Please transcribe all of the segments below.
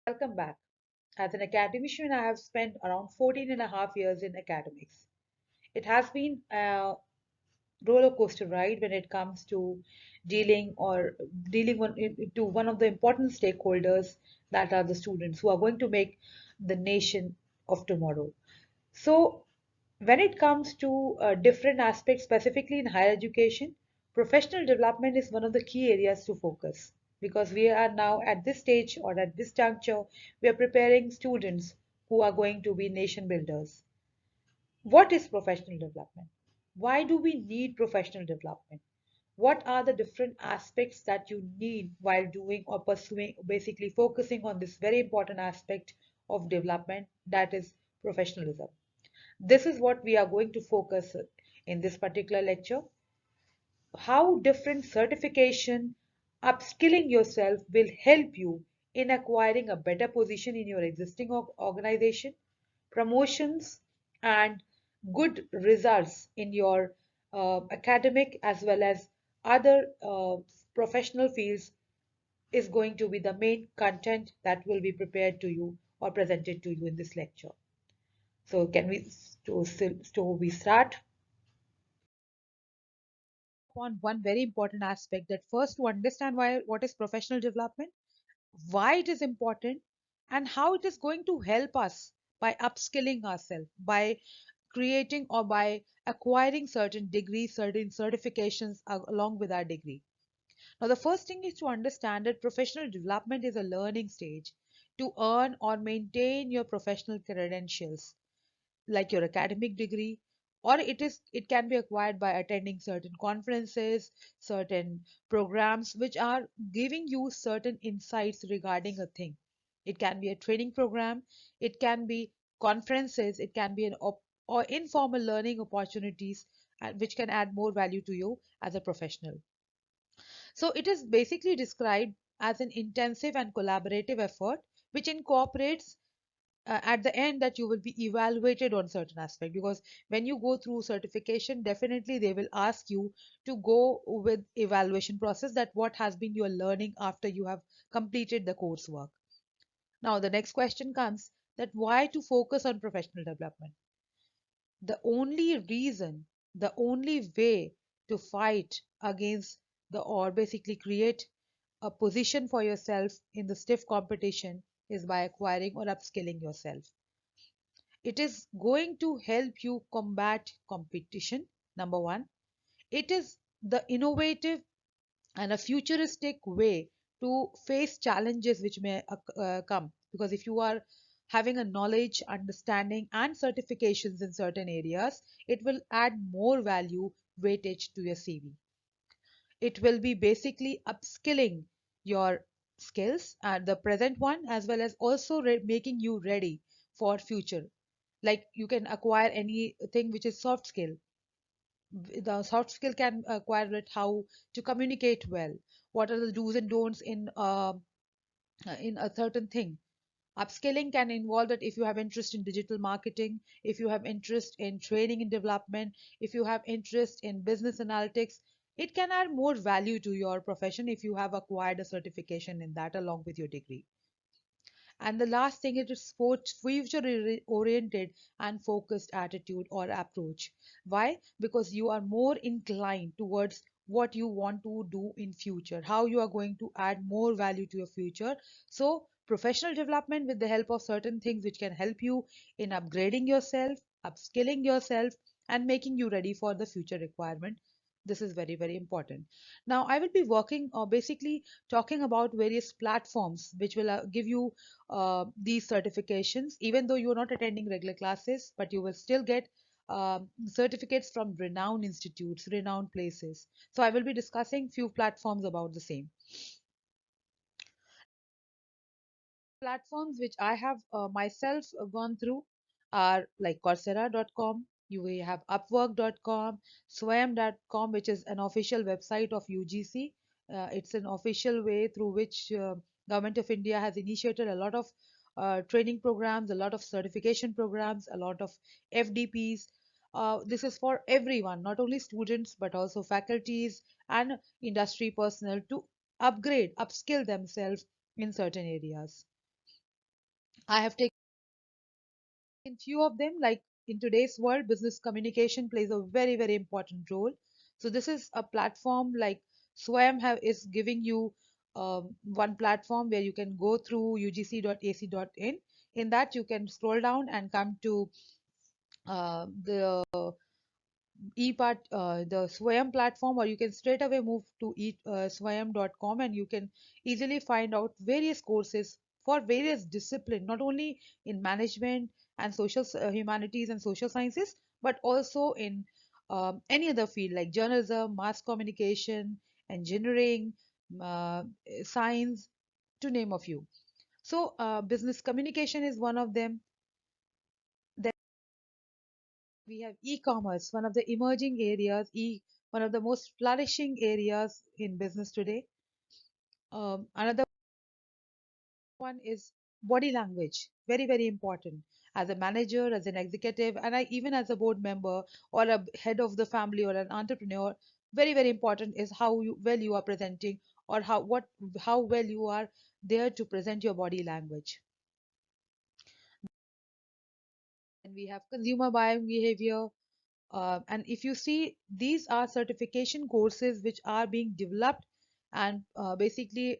Welcome back. As an academician, I have spent around 14 and a half years in academics. It has been a roller coaster ride when it comes to dealing to one of the important stakeholders, that are the students who are going to make the nation of tomorrow. So, when it comes to different aspects, specifically in higher education, professional development is one of the key areas to focus, because we are now at this stage, or at this juncture, we are preparing students who are going to be nation builders. What is professional development? Why do we need professional development? What are the different aspects that you need while doing or pursuing, basically focusing on this very important aspect of development, that is professionalism? This is what we are going to focus in this particular lecture. How different certification, upskilling yourself will help you in acquiring a better position in your existing organization, promotions, and good results in your academic as well as other professional fields is going to be the main content that will be prepared to you or presented to you in this lecture. So can we we start on one very important aspect, that first to understand why what is professional development, why it is important, and how it is going to help us by upskilling ourselves, by creating or by acquiring certain degrees, certain certifications along with our degree. Now, the first thing is to understand that professional development is a learning stage to earn or maintain your professional credentials, like your academic degree, or it can be acquired by attending certain conferences, certain programs which are giving you certain insights regarding a thing. It can be a training program, it can be conferences, it can be or informal learning opportunities, which can add more value to you as a professional. So it is basically described as an intensive and collaborative effort which incorporates at the end that you will be evaluated on certain aspect, because when you go through certification, definitely they will ask you to go with evaluation process, that what has been your learning after you have completed the coursework. Now the next question comes, that why to focus on professional development? The only reason, the only way to fight against the, or basically create a position for yourself in the stiff competition, is by acquiring or upskilling yourself. It is going to help you combat competition, number one. It is the innovative and a futuristic way to face challenges which may come. Because if you are having a knowledge, understanding, and certifications in certain areas, it will add more value weightage to your CV. It will be basically upskilling your skills and the present one, as well as also making you ready for future. Like you can acquire anything which is soft skill. The soft skill can acquire it how to communicate well, what are the do's and don'ts in a certain thing. Upskilling can involve that if you have interest in digital marketing, if you have interest in training and development, if you have interest in business analytics, it can add more value to your profession if you have acquired a certification in that along with your degree. And the last thing is sports future oriented and focused attitude or approach. Why? Because you are more inclined towards what you want to do in future, how you are going to add more value to your future. So professional development with the help of certain things which can help you in upgrading yourself, upskilling yourself, and making you ready for the future requirement. This is very, very important. Now, I will be working or basically talking about various platforms which will give you these certifications, even though you're not attending regular classes, but you will still get certificates from renowned institutes, renowned places. So I will be discussing few platforms about the same. Platforms which I have myself gone through are like Coursera.com, you will have Upwork.com, Swayam.com, which is an official website of UGC. It's an official way through which Government of India has initiated a lot of training programs, a lot of certification programs, a lot of FDPs. This is for everyone, not only students, but also faculties and industry personnel to upgrade, upskill themselves in certain areas. I have taken few of them. Like in today's world, business communication plays a very, very important role. So this is a platform like Swayam have is giving you one platform where you can go through ugc.ac.in. In that, you can scroll down and come to the the Swayam platform, or you can straight away move to swayam.com, and you can easily find out various courses for various disciplines, not only in management and humanities and social sciences, but also in any other field like journalism, mass communication, engineering, uh, science, to name a few. So, business communication is one of them. Then we have e-commerce, one of the emerging areas, one of the most flourishing areas in business today. Another one is body language, very, very important. As a manager, as an executive, and even as a board member or a head of the family or an entrepreneur, very, very important is well you are presenting, or how well you are there to present your body language. And we have consumer buying behavior. And if you see, these are certification courses which are being developed and basically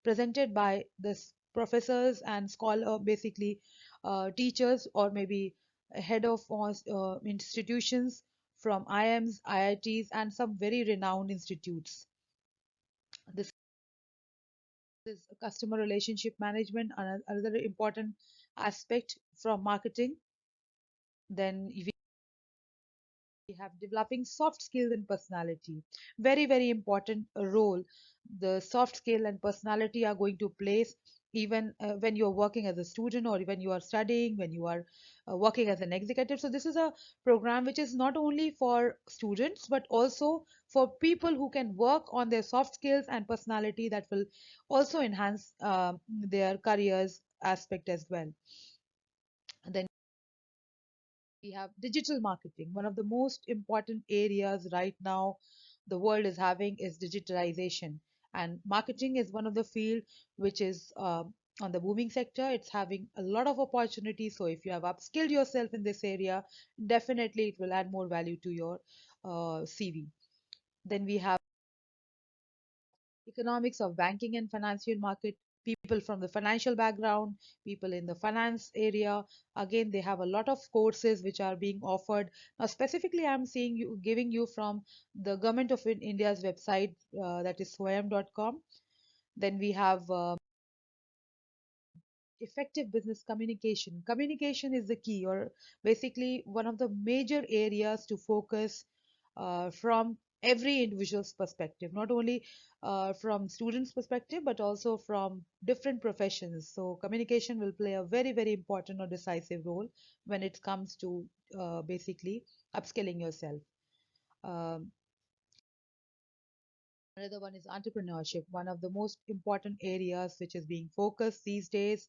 presented by professors and scholar, basically teachers, or maybe a head of institutions from IIMs, IITs, and some very renowned institutes. This is customer relationship management, another important aspect from marketing. Then we have developing soft skills and personality, very, very important role the soft skill and personality are going to play, even when you're working as a student, or when you are studying, when you are working as an executive. So this is a program which is not only for students but also for people who can work on their soft skills and personality, that will also enhance their careers aspect as well. Then we have digital marketing. One of the most important areas right now the world is having is digitalization. And marketing is one of the field which is on the booming sector. It's having a lot of opportunities. So if you have upskilled yourself in this area, definitely it will add more value to your CV. Then we have economics of banking and financial market, people from the financial background, people in the finance area. Again, they have a lot of courses which are being offered. Now specifically, I'm seeing you giving you from the government of India's website, that is swayam.com. Then we have effective business communication. Communication is the key, or basically one of the major areas to focus from every individual's perspective, not only from students' perspective, but also from different professions. So, communication will play a very, very important or decisive role when it comes to basically upskilling yourself. Um, Another one is entrepreneurship, one of the most important areas which is being focused these days.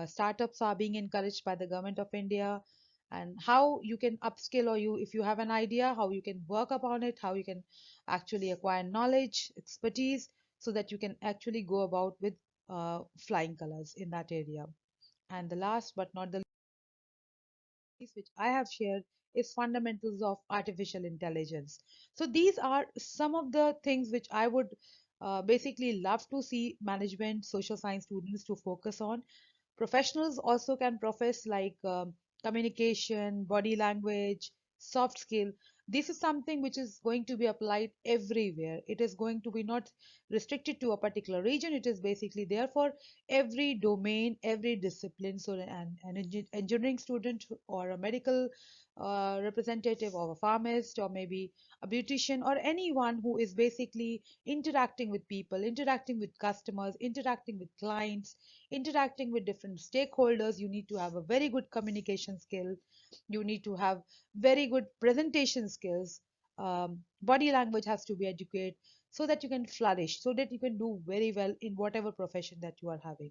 Startups are being encouraged by the government of India, and how you can upskill, or if you have an idea, how you can work upon it, how you can actually acquire knowledge, expertise, so that you can actually go about with flying colors in that area. And the last but not the which I have shared is fundamentals of artificial intelligence. So these are some of the things which I would basically love to see management, social science students to focus on. Professionals also can profess like communication, body language, soft skill. This is something which is going to be applied everywhere. It is going to be not restricted to a particular region. It is basically there for every domain, every discipline. So an engineering student or a medical representative or a pharmacist or maybe a beautician or anyone who is basically interacting with people, interacting with customers, interacting with clients, interacting with different stakeholders, you need to have a very good communication skill. You need to have very good presentation skills. Body language has to be adequate so that you can flourish, so that you can do very well in whatever profession that you are having.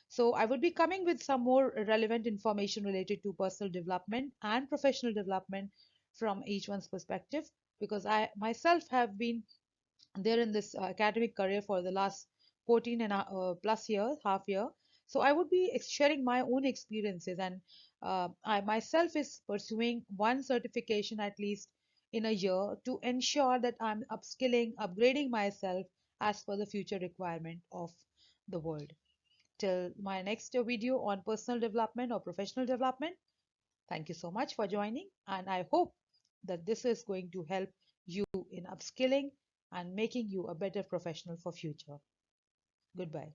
So I would be coming with some more relevant information related to personal development and professional development from each one's perspective, because I myself have been there in this academic career for the last 14 and plus years, half year. So I would be sharing my own experiences, and I myself is pursuing one certification at least in a year to ensure that I'm upskilling, upgrading myself as per the future requirement of the world. Till my next video on personal development or professional development, thank you so much for joining, and I hope that this is going to help you in upskilling and making you a better professional for future. Goodbye.